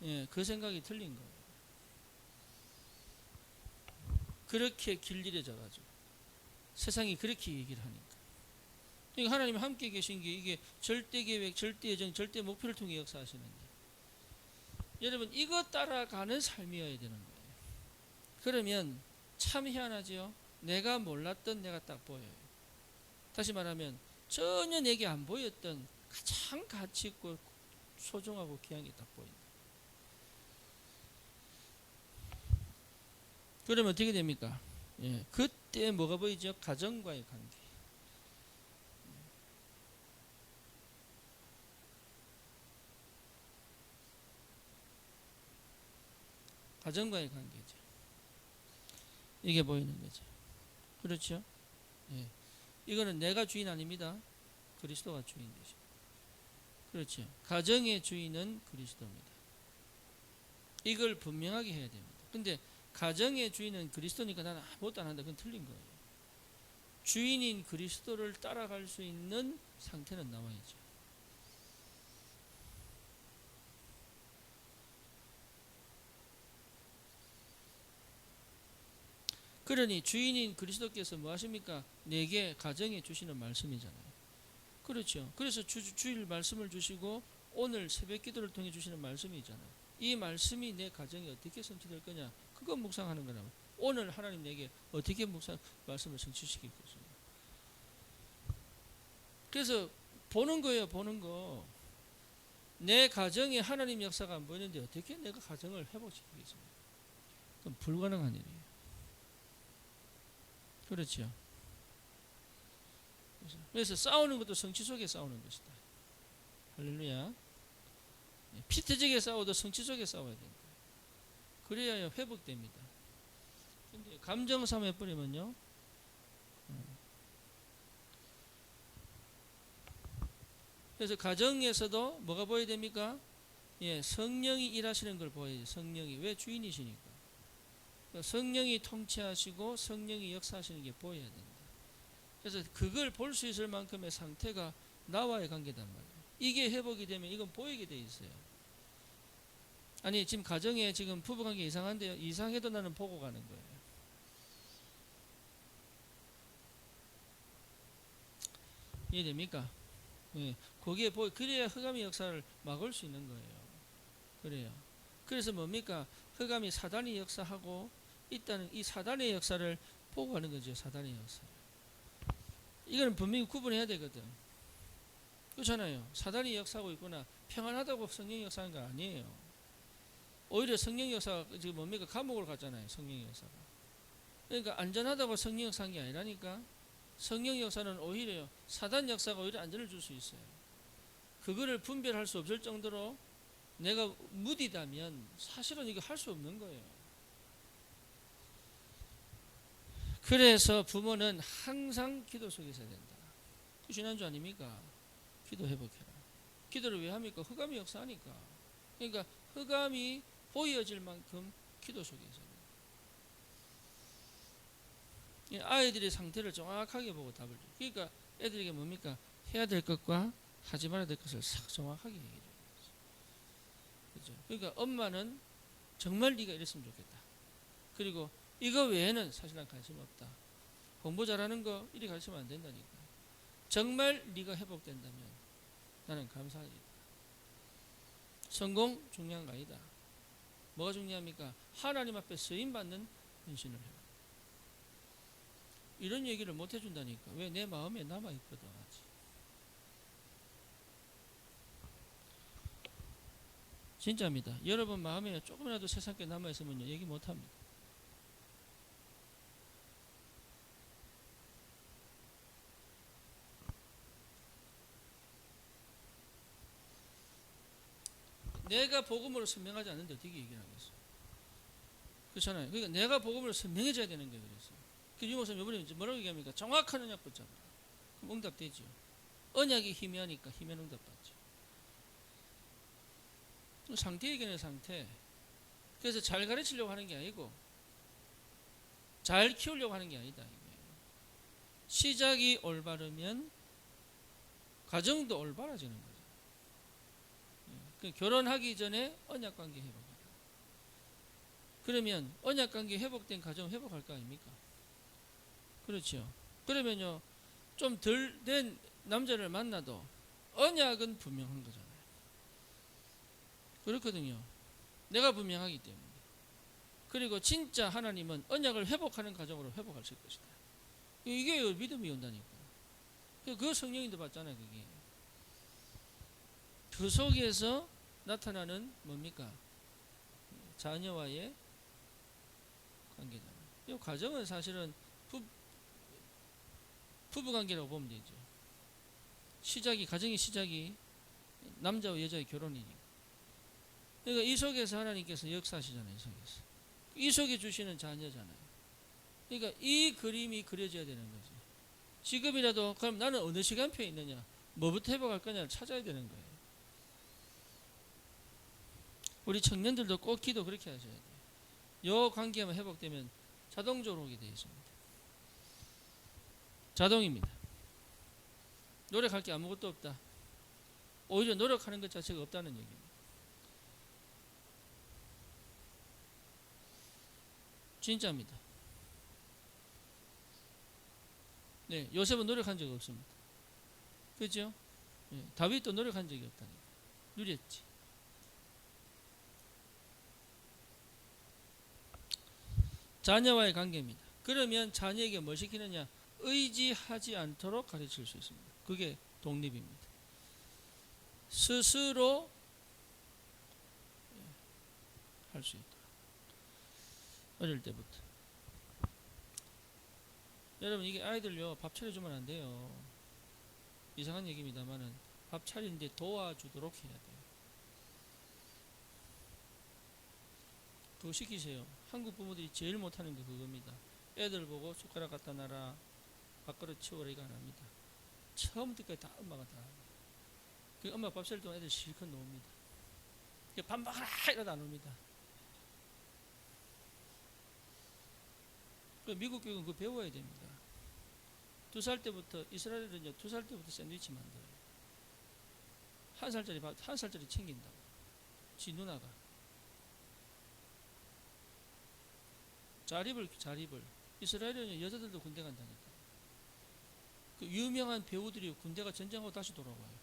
예, 그 생각이 틀린 거예요. 그렇게 길들여져 가지고 세상이 그렇게 얘기를 하니까. 그러니까 하나님이 함께 계신 게 이게 절대 계획, 절대 예정, 절대 목표를 통해 역사하시는데 여러분 이거 따라가는 삶이어야 되는 거예요. 그러면 참 희한하지요. 내가 몰랐던 내가 딱 보여요. 다시 말하면 전혀 내게 안 보였던 가장 가치 있고 소중하고 귀한 게 딱 보인다. 그러면 어떻게 됩니까? 예, 그때 뭐가 보이죠? 가정과의 관계. 가정과의 관계죠. 이게 보이는 거죠. 그렇죠? 예. 이거는 내가 주인 아닙니다. 그리스도가 주인 되죠. 그렇죠. 가정의 주인은 그리스도입니다. 이걸 분명하게 해야 됩니다. 근데 가정의 주인은 그리스도니까 나는 아무것도 안 한다. 그건 틀린 거예요. 주인인 그리스도를 따라갈 수 있는 상태는 나와야죠. 그러니 주인인 그리스도께서 뭐 하십니까? 내게 가정에 주시는 말씀이잖아요. 그렇죠. 그래서 주일 말씀을 주시고 오늘 새벽 기도를 통해 주시는 말씀이잖아요. 이 말씀이 내 가정에 어떻게 성취될 거냐? 그거 묵상하는 거라면 오늘 하나님 내게 어떻게 말씀을 성취시키겠습니까? 그래서 보는 거예요. 보는 거. 내 가정에 하나님 역사가 안 보이는데 어떻게 내가 가정을 회복시키겠습니까? 그건 불가능한 일이에요. 그렇죠. 그래서 싸우는 것도 성취 속에 싸우는 것이다. 할렐루야. 피트적에 싸워도 성취 속에 싸워야 된다. 그래야 회복됩니다. 근데 감정 싸움에 뿌리면요. 그래서 가정에서도 뭐가 보여야 됩니까? 예, 성령이 일하시는 걸 보여야죠. 성령이. 왜? 주인이시니까. 성령이 통치하시고 성령이 역사하시는 게 보여야 된다. 그래서 그걸 볼 수 있을 만큼의 상태가 나와의 관계단 말이에요. 이게 회복이 되면 이건 보이게 돼 있어요. 아니 지금 가정에 지금 부부관계 이상한데요. 이상해도 나는 보고 가는 거예요. 이해됩니까? 예, 거기에 그래야 흑암의 역사를 막을 수 있는 거예요. 그래요. 그래서 뭡니까? 흑암이 사단이 역사하고 있다는 이 사단의 역사를 보고 가는 거죠. 사단의 역사. 이거는 분명히 구분해야 되거든. 그렇잖아요. 사단이 역사하고 있구나. 평안하다고 성령이 역사하는 거 아니에요. 오히려 성령 역사가 지금 뭡니까? 감옥을 갔잖아요. 성령 역사가. 그러니까 안전하다고 성령 역사한 게 아니라니까. 성령 역사는 오히려 사단 역사가 오히려 안전을 줄 수 있어요. 그거를 분별할 수 없을 정도로 내가 무디다면 사실은 이거 할 수 없는 거예요. 그래서 부모는 항상 기도 속에 있어야 된다. 그 지난주 아닙니까? 기도 회복해라. 기도를 왜 합니까? 흑암이 역사하니까. 그러니까 흑암이 보여질 만큼 기도 속에 있어야 된다. 아이들의 상태를 정확하게 보고 답을 줘요. 그러니까 애들에게 뭡니까? 해야 될 것과 하지 말아야 될 것을 싹 정확하게 얘기해 줘요. 그렇죠? 그러니까 엄마는 정말 네가 이랬으면 좋겠다. 그리고 이거 외에는 사실은 관심 없다. 공부 잘하는 거 이리 가르치면 안 된다니까. 정말 네가 회복된다면 나는 감사하겠다. 성공 중요한 거 아니다. 뭐가 중요합니까? 하나님 앞에 쓰임받는 헌신을 해라. 이런 얘기를 못 해준다니까. 왜? 내 마음에 남아있거든. 아직. 진짜입니다. 여러분 마음에 조금이라도 세상에 남아있으면 얘기 못합니다. 내가 복음으로 선명하지 않는데 어떻게 얘기를 하겠어? 그렇잖아요. 그러니까 내가 복음으로 선명해져야 되는 거예요. 그래서 그 유목사님 이번에 뭐라고 얘기합니까? 정확한 언약 붙잡아. 그럼 응답되죠. 언약이 희미하니까 희미한 응답 받죠. 상태 얘기는 상태. 그래서 잘 가르치려고 하는 게 아니고 잘 키우려고 하는 게 아니다. 시작이 올바르면 가정도 올바라지는 거죠. 결혼하기 전에 언약관계 회복하라. 그러면 언약관계 회복된 가정 회복할 거 아닙니까? 그렇죠. 그러면요 좀 덜 된 남자를 만나도 언약은 분명한 거잖아요. 그렇거든요. 내가 분명하기 때문에. 그리고 진짜 하나님은 언약을 회복하는 과정으로 회복하실 것이다. 이게 믿음이 온다니까. 그 성령님도 봤잖아요. 그게 그 속에서 나타나는 뭡니까? 자녀와의 관계잖아요. 이 과정은 사실은 부부관계라고 보면 되죠. 가정의 시작이 남자와 여자의 결혼이니까. 그러니까 이 속에서 하나님께서 역사하시잖아요. 이 속에 주시는 자녀잖아요. 그러니까 이 그림이 그려져야 되는 거죠. 지금이라도 그럼 나는 어느 시간표에 있느냐, 뭐부터 회복할 거냐를 찾아야 되는 거예요. 우리 청년들도 꼭 기도 그렇게 하셔야 돼요. 요 관계만 회복되면 자동적으로 오게 되어 있습니다. 자동입니다. 노력할 게 아무것도 없다. 오히려 노력하는 것 자체가 없다는 얘기입니다. 진짜입니다. 네, 요셉은 노력한 적이 없습니다. 그렇죠? 네, 다윗도 노력한 적이 없다니까. 누렸지. 자녀와의 관계입니다. 그러면 자녀에게 뭘 시키느냐? 의지하지 않도록 가르칠 수 있습니다. 그게 독립입니다. 스스로 할 수 있다. 어릴 때부터. 여러분, 이게 아이들요, 밥 차려주면 안 돼요. 이상한 얘기입니다만은 밥 차리는데 도와주도록 해야 돼요. 그거 시키세요. 한국 부모들이 제일 못하는 게 그겁니다. 애들 보고 숟가락 갖다 놔라, 밥그릇 치워라, 이거 안 합니다. 처음부터까지 다 엄마가 다 합니다. 그 엄마 밥 쌀 동안 애들 실컷 놓습니다. 밥 먹어라 이러다 안 옵니다. 미국 교육은 그거 배워야 됩니다. 2살 때부터, 이스라엘은요 2살 때부터 샌드위치 만들어요. 1살짜리 밥, 1살짜리 챙긴다고. 지 누나가 자립을 이스라엘은 여자들도 군대 간다니까. 그 유명한 배우들이 군대가 전쟁하고 다시 돌아와요.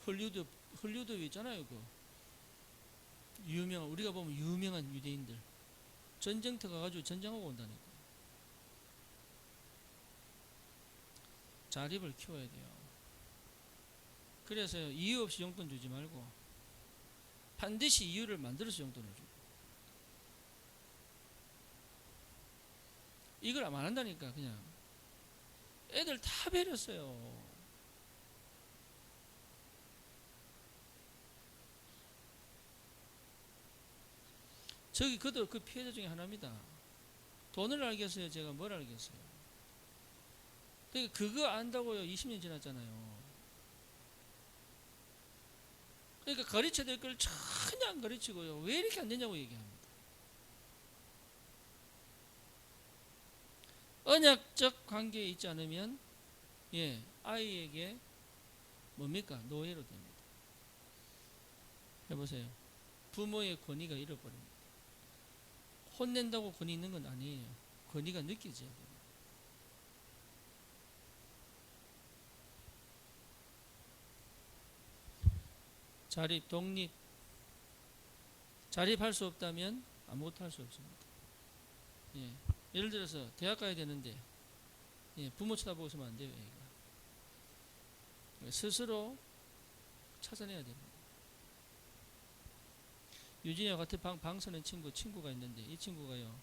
헐리우드 있잖아요. 그 유명한, 우리가 보면 유명한 유대인들 전쟁터 가가지고 전쟁하고 온다니까. 자립을 키워야 돼요. 그래서 이유 없이 용돈 주지 말고 반드시 이유를 만들어서 용돈을 주고. 이걸 안 한다니까. 그냥 애들 다 배렸어요. 그도 그 피해자 중에 하나입니다. 돈을 알겠어요? 제가 뭘 알겠어요? 그러니까 그거 안다고요. 20년 지났잖아요. 그러니까 가르쳐야 될 걸 전혀 안 가르치고요. 왜 이렇게 안 되냐고 얘기합니다. 언약적 관계에 있지 않으면 아이에게 뭡니까? 노예로 됩니다. 해보세요. 부모의 권위가 잃어버립니다. 혼낸다고 권위 있는 건 아니에요. 권위가 느껴져야 돼요. 자립, 독립. 자립할 수 없다면 아무것도 할 수 없습니다. 예를 들어서 대학 가야 되는데 부모 쳐다보고 있으면 안 돼요. 애가. 스스로 찾아내야 됩니다. 유진이와 같은 방 서는 친구가 있는데, 이 친구가요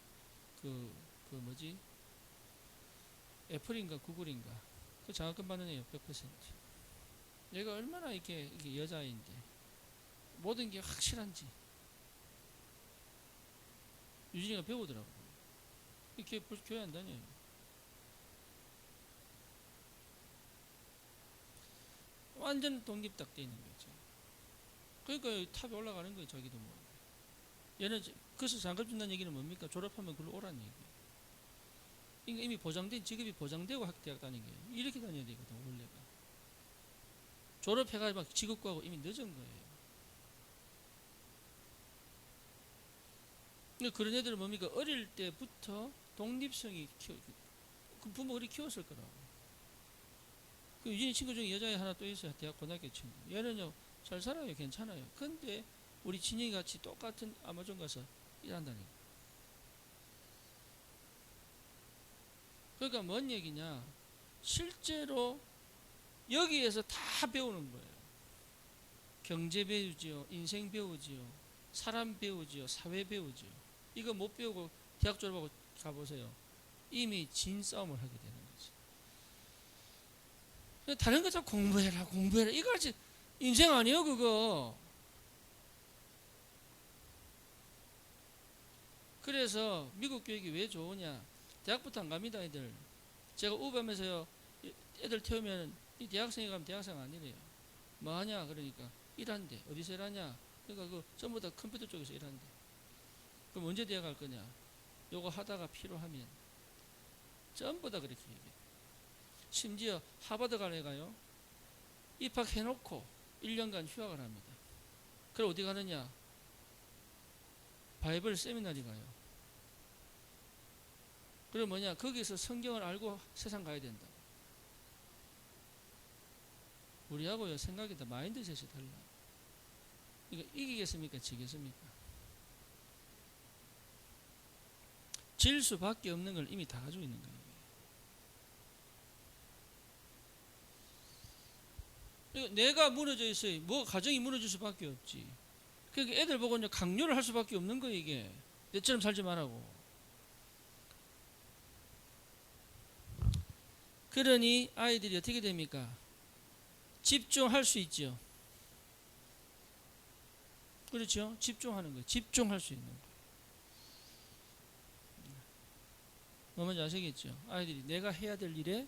애플인가 구글인가 그 장학금 받는 애요. 100%. 얘가 얼마나 이렇게 여자인데 모든 게 확실한지 유진이가 배우더라고요. 이렇게 교회 안 다녀요. 완전 독립 딱 돼 있는 거죠. 그러니까 탑에 올라가는 거예요. 자기도 뭐. 얘는 그래서 장학금 준다는 얘기는 뭡니까? 졸업하면 글로 오라는 얘기예요. 그러니까 이미 보장된, 직업이 보장되고 대학 다니는 거예요. 이렇게 다녀야 되거든, 원래가. 졸업해가지고 막 직업 구하고 이미 늦은 거예요. 그러니까 그런 애들은 뭡니까? 어릴 때부터 독립성이 그 부모 그렇게 키웠을 거라고. 유진이 친구 중에 여자애 하나 또 있어요. 대학 고등학교 친구. 얘는요 잘 살아요. 괜찮아요. 근데 우리 진영이 같이 똑같은 아마존 가서 일한다니까. 그러니까 뭔 얘기냐? 실제로 여기에서 다 배우는 거예요. 경제 배우지요, 인생 배우지요, 사람 배우지요, 사회 배우지요. 이거 못 배우고 대학 졸업하고 가보세요. 이미 진 싸움을 하게 되는 거지. 다른 거 다 공부해라, 공부해라. 이거 같이 인생 아니에요, 그거. 그래서 미국 교육이 왜 좋으냐? 대학부터 안 갑니다, 애들. 제가 우밤에서요, 애들 태우면 이 대학생이 가면 대학생 아니래요. 뭐 하냐? 그러니까 일한대. 어디서 일하냐? 그러니까 그 전부 다 컴퓨터 쪽에서 일한대. 그럼 언제 대학 갈 거냐? 요거 하다가 필요하면. 전부 다 그렇게 얘기해요. 심지어 하버드 갈 애가요, 입학해놓고 1년간 휴학을 합니다. 그럼 어디 가느냐? 바이블 세미나리 가요. 그럼 뭐냐? 거기서 성경을 알고 세상 가야 된다. 우리하고요, 생각이 다 마인드셋이 달라. 그러니까 이기겠습니까? 지겠습니까? 질 수밖에 없는 걸 이미 다 가지고 있는 거예요. 그러니까 내가 무너져 있어요. 뭐 가정이 무너질 수밖에 없지. 그러니까 애들 보고 이제 강요를 할 수밖에 없는 거예요. 이게 내처럼 살지 말라고. 그러니 아이들이 어떻게 됩니까? 집중할 수 있죠. 그렇죠? 집중하는 거예요. 집중할 수 있는 거예요. 뭐 뭔지 아시겠죠? 아이들이 내가 해야 될 일에,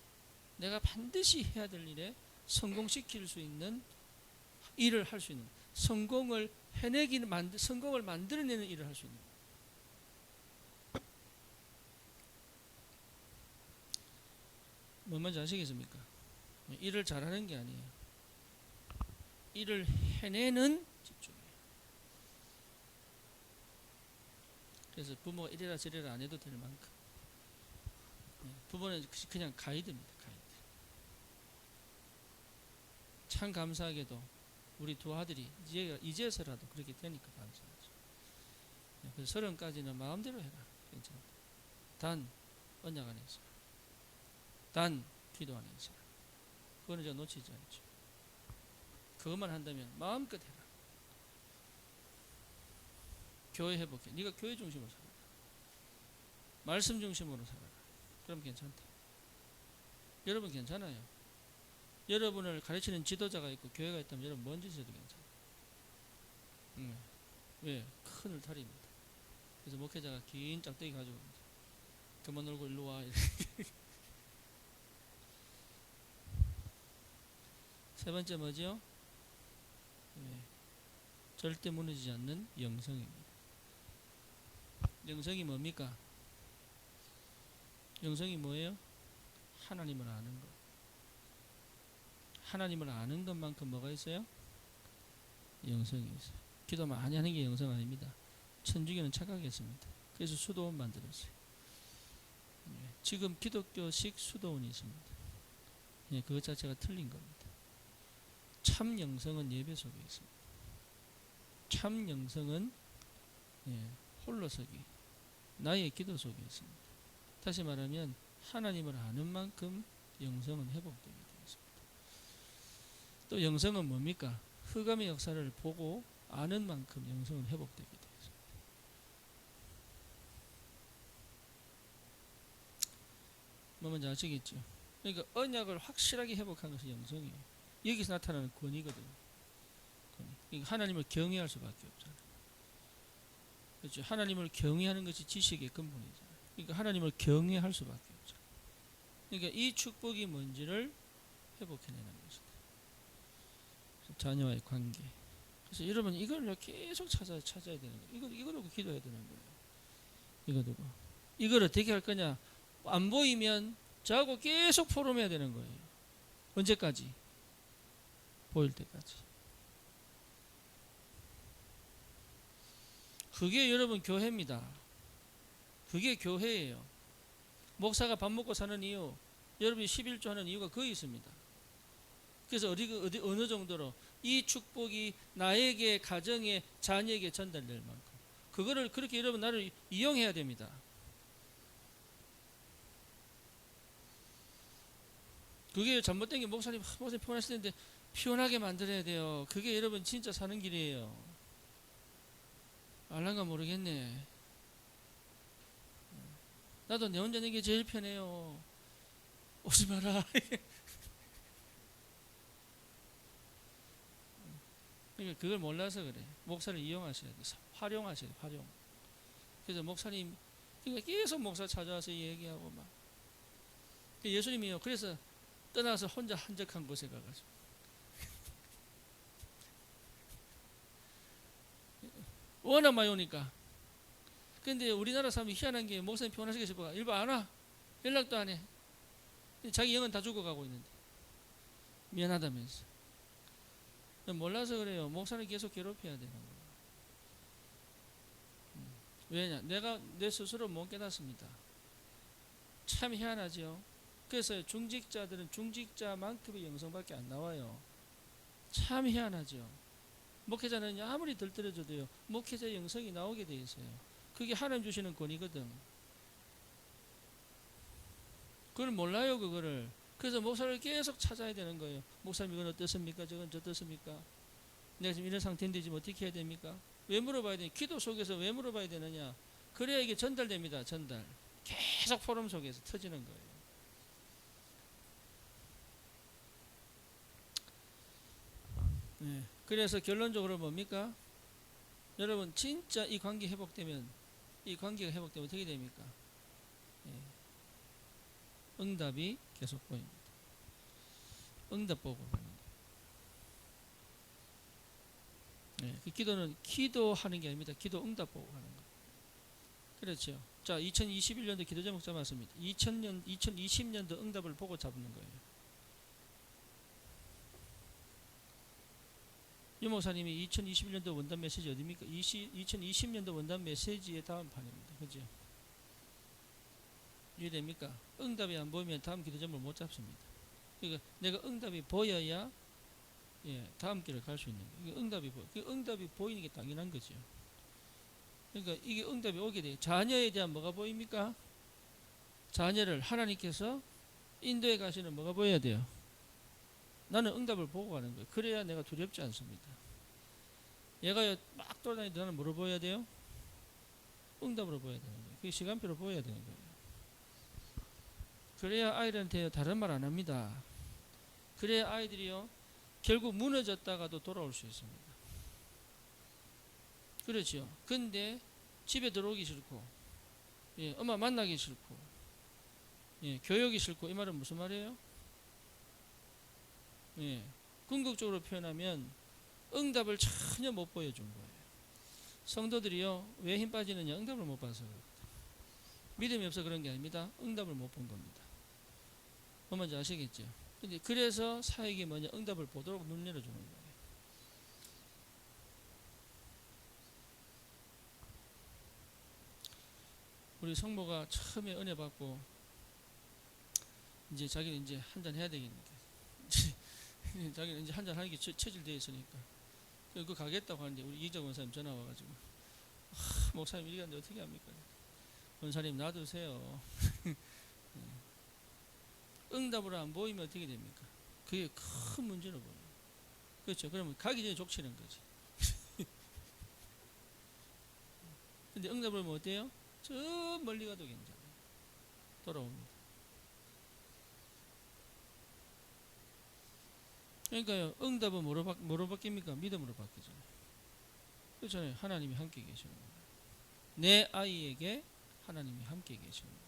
내가 반드시 해야 될 일에 성공시킬 수 있는 일을 할 수 있는, 성공을 해내기는 성공을 만들어내는 일을 할 수 있는. 뭐 뭔지 아시겠습니까? 일을 잘하는 게 아니에요. 일을 해내는 집중이에요. 그래서 부모가 이래라 저래라 안 해도 될 만큼. 부모는 그냥 가이드입니다. 가이드. 참 감사하게도 우리 두 아들이 이제서라도 그렇게 되니까 감사하죠. 그래서 30까지는 마음대로 해라. 괜찮다. 단 언약 안에서, 단 기도 안에서. 그거는 제가 놓치지 않죠. 그것만 한다면 마음껏 해라. 교회 회복해. 네가 교회 중심으로 살아라. 말씀 중심으로 살아라. 그럼 괜찮다. 여러분 괜찮아요. 여러분을 가르치는 지도자가 있고 교회가 있다면 여러분 뭔 짓을 해도 괜찮아요. 왜? 큰 울타리입니다. 그래서 목회자가 긴 짝대기 가지고 그만 놀고 일로 와. 세 번째 뭐죠? 절대 무너지지 않는 영성입니다. 영성이 뭡니까? 영성이 뭐예요? 하나님을 아는 것. 하나님을 아는 것만큼 뭐가 있어요? 영성이 있어요. 기도 많이 하는 게 영성 아닙니다. 천주교는 착각했습니다. 그래서 수도원 만들었어요. 지금 기독교식 수도원이 있습니다. 그것 자체가 틀린 겁니다. 참 영성은 예배 속에 있습니다. 참 영성은 홀로서기, 나의 기도 속에 있습니다. 다시 말하면 하나님을 아는 만큼 영성은 회복되게 되어 있습니다. 또 영성은 뭡니까? 흑암의 역사를 보고 아는 만큼 영성은 회복되게 되어 있습니다. 뭐 뭔지 아시겠죠? 그러니까 언약을 확실하게 회복한 것이 영성이에요. 여기서 나타나는 권위거든요. 그러니까 하나님을 경외할 수밖에 없잖아요. 그렇죠? 하나님을 경외하는 것이 지식의 근본이잖아요. 그러니까 하나님을 경외할 수밖에 없잖아요. 그러니까 이 축복이 뭔지를 회복해내는 것이다. 자녀와의 관계. 그래서 여러분 이걸 계속 찾아야 되는 거예요. 이거 두고 기도해야 되는 거예요. 이거 두고. 이걸 어떻게 할 거냐? 안 보이면 저하고 계속 포럼해야 되는 거예요. 언제까지? 보일 때까지. 그게 여러분 교회입니다. 그게 교회예요. 목사가 밥 먹고 사는 이유, 여러분이 11조 하는 이유가 거기 있습니다. 그래서 어느 정도로 이 축복이 나에게, 가정에, 자녀에게 전달될 만큼 그거를 그렇게 여러분 나를 이용해야 됩니다. 그게 잘못된 게 목사님 피곤하실 텐데 피곤하게 만들어야 돼요. 그게 여러분 진짜 사는 길이에요. 알란가 모르겠네. 나도 내 혼자 있는 게 제일 편해요. 오지 마라. 그러니까 그걸 몰라서 그래. 목사를 이용하셔야 돼. 활용하셔야 돼. 활용. 그래서 목사님 그러니까 계속 목사 찾아와서 얘기하고 막. 예수님이요. 그래서 떠나서 혼자 한적한 곳에 가가지고 워낙 많이 오니까. 근데 우리나라 사람이 희한한 게 목사님 피곤하시게 싶어 일부 안 와. 연락도 안 해. 자기 영은 다 죽어가고 있는데 미안하다면서. 몰라서 그래요. 목사는 계속 괴롭혀야 되는 거예요. 왜냐? 내가 내 스스로 못 깨닫습니다. 참 희한하죠. 그래서 중직자들은 중직자만큼의 영성밖에 안 나와요. 참 희한하죠. 목회자는 아무리 들뜨려줘도요, 목회자 영성이 나오게 돼 있어요. 그게 하나님 주시는 권위거든. 그걸 몰라요, 그거를. 그래서 목사를 계속 찾아야 되는 거예요. 목사님 이건 어떻습니까? 저건 어떻습니까? 내가 지금 이런 상태인데 지금 어떻게 해야 됩니까? 왜 물어봐야 되냐? 기도 속에서 왜 물어봐야 되느냐? 그래야 이게 전달됩니다. 전달. 계속 포럼 속에서 터지는 거예요. 네. 그래서 결론적으로 뭡니까? 여러분 진짜 이 관계가 회복되면 어떻게 됩니까? 네. 응답이 계속 보입니다. 응답 보고 가는 거예요. 네. 그 기도는 기도하는 게 아닙니다. 기도 응답 보고 가는 거예요. 그렇죠. 자, 2021년도 기도 제목 잡았습니다. 2020년도 응답을 보고 잡는 거예요. 유 목사님이 2021년도 원단 메시지 어디입니까? 2020년도 원단 메시지의 다음 판입니다. 그죠? 이해됩니까? 응답이 안 보이면 다음 기도 제목을 못 잡습니다. 그러니까 내가 응답이 보여야 다음 길을 갈 수 있는 거예요. 응답이 보이는 게 당연한 거죠. 그러니까 이게 응답이 오게 돼요. 자녀에 대한 뭐가 보입니까? 자녀를 하나님께서 인도에 가시는 뭐가 보여야 돼요? 나는 응답을 보고 가는 거예요. 그래야 내가 두렵지 않습니다. 얘가 막 돌아다니는데 나는 뭐로 보여야 돼요? 응답으로 보여야 되는 거예요. 그게 시간표로 보여야 되는 거예요. 그래야 아이들한테 다른 말 안 합니다. 그래야 아이들이요 결국 무너졌다가도 돌아올 수 있습니다. 그렇죠. 근데 집에 들어오기 싫고 엄마 만나기 싫고 교육이 싫고 이 말은 무슨 말이에요? 궁극적으로 표현하면 응답을 전혀 못 보여준 거예요. 성도들이요 왜 힘 빠지느냐? 응답을 못 봐서 믿음이 없어 그런 게 아닙니다. 응답을 못 본 겁니다. 뭔지 아시겠죠? 근데 그래서 사역이 뭐냐? 응답을 보도록 눈 열어주는 거예요. 우리 성모가 처음에 은혜 받고 이제 자기는 이제 한잔 해야 되겠는데 자기는 이제 한잔 하는 게 체질되어 있으니까 그거 가겠다고 하는데 우리 이기자 권사님 전화 와가지고 목사님 이리 갔는데 어떻게 합니까? 권사님 놔두세요. 응답으로 안 보이면 어떻게 됩니까? 그게 큰 문제로 보여요. 그렇죠. 그러면 가기 전에 족치는 거지. 근데 응답을 보면 어때요? 저 멀리 가도 괜찮아요. 돌아옵니다. 그러니까요, 응답은 뭐로 바뀝니까? 믿음으로 바뀌잖아요. 그렇잖아요. 하나님이 함께 계시는 거예요. 내 아이에게 하나님이 함께 계시는 거예요.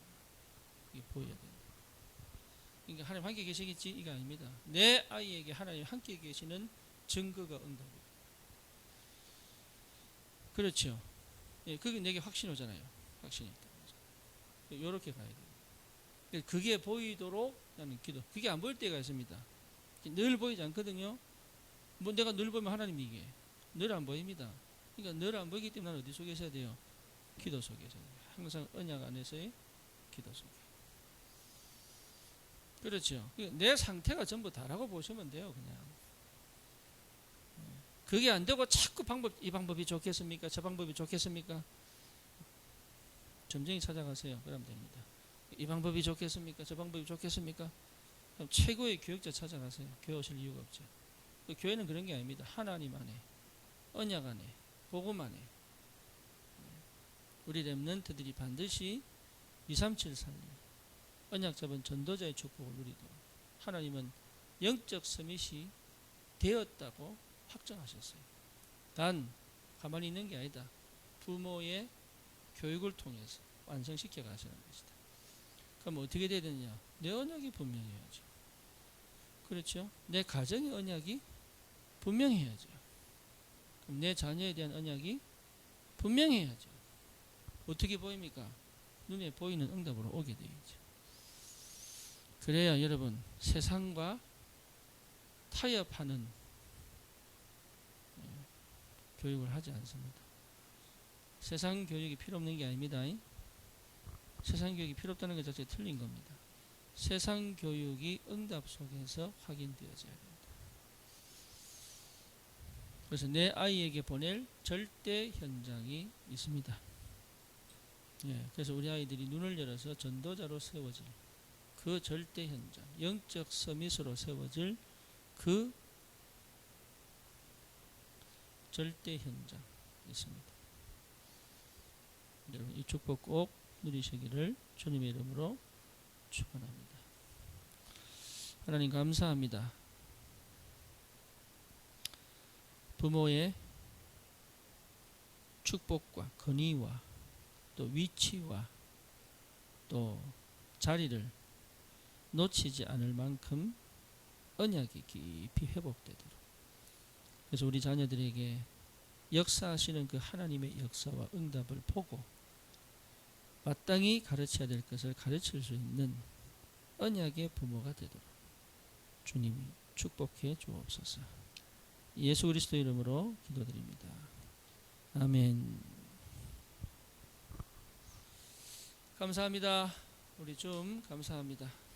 이게 보여야 돼요. 그러니까 하나님 함께 계시겠지? 이게 아닙니다. 내 아이에게 하나님 함께 계시는 증거가 응답이에요. 그렇죠. 그게 내게 확신이 오잖아요. 확신이 있다. 이렇게 가야 돼요. 그게 보이도록 나는 기도. 그게 안 보일 때가 있습니다. 늘 보이지 않거든요. 뭐 내가 늘 보면 하나님이 이게 늘 안 보입니다. 그러니까 늘 안 보이기 때문에 나는 어디 속에 있어야 돼요? 기도 속에 있어야 돼요. 항상 언약 안에서의 기도 속에. 그렇죠. 내 상태가 전부 다라고 보시면 돼요. 그냥. 그게 안 되고 자꾸 이 방법이 좋겠습니까? 저 방법이 좋겠습니까? 점쟁이 찾아가세요. 그러면 됩니다. 이 방법이 좋겠습니까? 저 방법이 좋겠습니까? 그럼 최고의 교육자 찾아가세요. 교회 오실 이유가 없죠. 그 교회는 그런 게 아닙니다. 하나님 안에, 언약 안에, 복음 안에 우리 렘넌트들이 반드시 2373년 언약 잡은 전도자의 축복을 누리도록 하나님은 영적 서밋이 되었다고 확정하셨어요. 단 가만히 있는 게 아니다. 부모의 교육을 통해서 완성시켜 가시는 것이다. 그럼 어떻게 돼야 되느냐? 내 언약이 분명해야죠. 그렇죠? 내 가정의 언약이 분명해야죠. 그럼 내 자녀에 대한 언약이 분명해야죠. 어떻게 보입니까? 눈에 보이는 응답으로 오게 되죠. 그래야 여러분 세상과 타협하는 교육을 하지 않습니다. 세상 교육이 필요 없는 게 아닙니다. 세상 교육이 필요 없다는 것 자체가 틀린 겁니다. 세상 교육이 응답 속에서 확인되어져야 됩니다. 그래서 내 아이에게 보낼 절대 현장이 있습니다. 그래서 우리 아이들이 눈을 열어서 전도자로 세워질 그 절대 현장, 영적 서밋으로 세워질 그 절대 현장 있습니다. 여러분 이 축복 꼭 누리시기를 주님의 이름으로 축원합니다. 하나님 감사합니다. 부모의 축복과 건의와 또 위치와 또 자리를 놓치지 않을 만큼 언약이 깊이 회복되도록 그래서 우리 자녀들에게 역사하시는 그 하나님의 역사와 응답을 보고 마땅히 가르쳐야 될 것을 가르칠 수 있는 언약의 부모가 되도록 주님이 축복해 주옵소서. 예수 그리스도 이름으로 기도드립니다. 아멘. 감사합니다. 우리 좀 감사합니다.